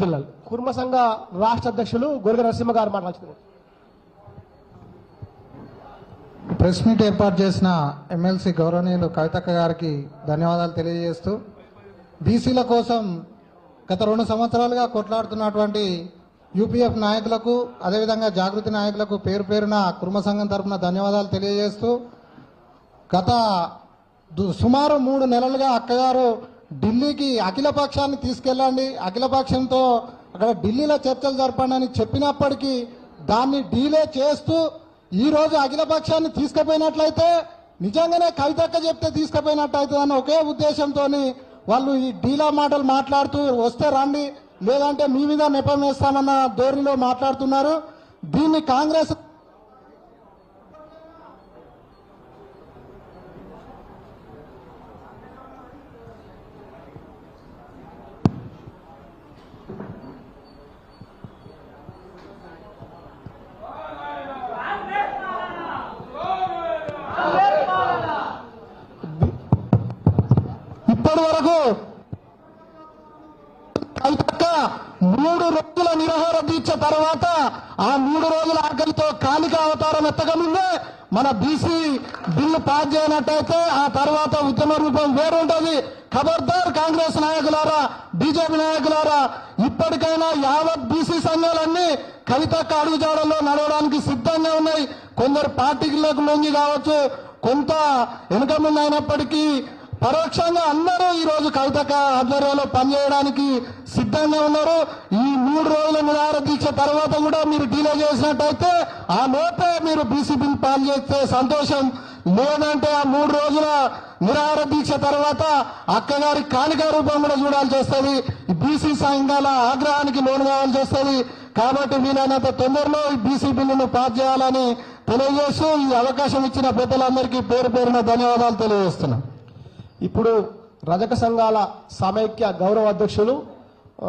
పిల్లలు కుర్మ సంఘ రాష్ట్ర అధ్యక్షులు గొర్గ నరసింహ గారు మాట్లాడుతున్నారు. ప్రెస్ మీట్ ఏర్పాటు చేసిన ఎమ్మెల్సీ గౌరవనీయులు కవితక్క గారికి ధన్యవాదాలు తెలియజేస్తూ, బీసీల కోసం గత 2 సంవత్సరాలుగా కొట్లాడుతున్నటువంటి యూపీఎఫ్ నాయకులకు, అదేవిధంగా జాగృతి నాయకులకు పేరు పేరున కుర్మ సంఘం తరఫున ధన్యవాదాలు తెలియజేస్తూ, గత సుమారు 3 నెలలుగా అక్కగారు ఢిల్లీకి అఖిలపక్షాన్ని తీసుకెళ్ళండి, అఖిలపక్షంతో అక్కడ ఢిల్లీలో చర్చలు జరపండి అని చెప్పినప్పటికీ దాన్ని డీలే చేస్తూ ఈరోజు అఖిలపక్షాన్ని తీసుకుపోయినట్లయితే నిజంగానే కవితక్క చెప్తే తీసుకుపోయినట్టు అవుతుందని ఒకే ఉద్దేశంతో వాళ్ళు ఈ డీలా మాటలు మాట్లాడుతూ వస్తే రండి, లేదంటే మీ మీద నెపం వేస్తామన్న ధోరణిలో మాట్లాడుతున్నారు. దీన్ని కాంగ్రెస్ ఇప్పటి వరకు కవితక్క 3 రోజుల నిరాహార దీక్ష తర్వాత ఆ 3 రోజుల ఆకలితో కాలిక అవతారం ఎత్తకముందే మన బీసీ బిల్లు పాస్ చేయనట్టయితే ఆ తర్వాత ఉద్యమ రూపం వేరుంటుంది. ఖబర్దార్ కాంగ్రెస్ నాయకులారా, బీజేపీ నాయకులారా, ఇప్పటికైనా యావత్ బీసీ సంఘాలన్నీ కవితక్క అడుగుజాడల్లో నడవడానికి సిద్ధంగా ఉన్నాయి. కొందరు పార్టీలకు లొంగి కావచ్చు, కొంత వెనుక ముందు అయినప్పటికీ పరోక్షంగా అందరూ ఈ రోజు కవితక్క ఆధ్వర్యంలో పనిచేయడానికి సిద్ధంగా ఉన్నారు. ఈ 3 రోజుల నిరాహార దీక్ష తర్వాత కూడా మీరు డీలే చేసినట్టయితే ఆ లోపే మీరు బీసీ బిల్ పాలు చేస్తే సంతోషం, లేదంటే ఆ 3 రోజుల నిరాహార దీక్ష తర్వాత అక్కగారి కాలిక రూపం కూడా చూడాల్సి వస్తుంది, బీసీ సంఘాల ఆగ్రహానికి లోను కావాల్సి వస్తుంది. కాబట్టి వీలైనంత తొందరలో ఈ బీసీ బిల్లును పాస్ చేయాలని తెలియజేస్తూ ఈ అవకాశం ఇచ్చిన పెద్దలందరికీ పేరు పేరున ధన్యవాదాలు తెలియజేస్తున్నాం. ఇప్పుడు రజక సంఘాల సమైక్య గౌరవ అధ్యక్షులు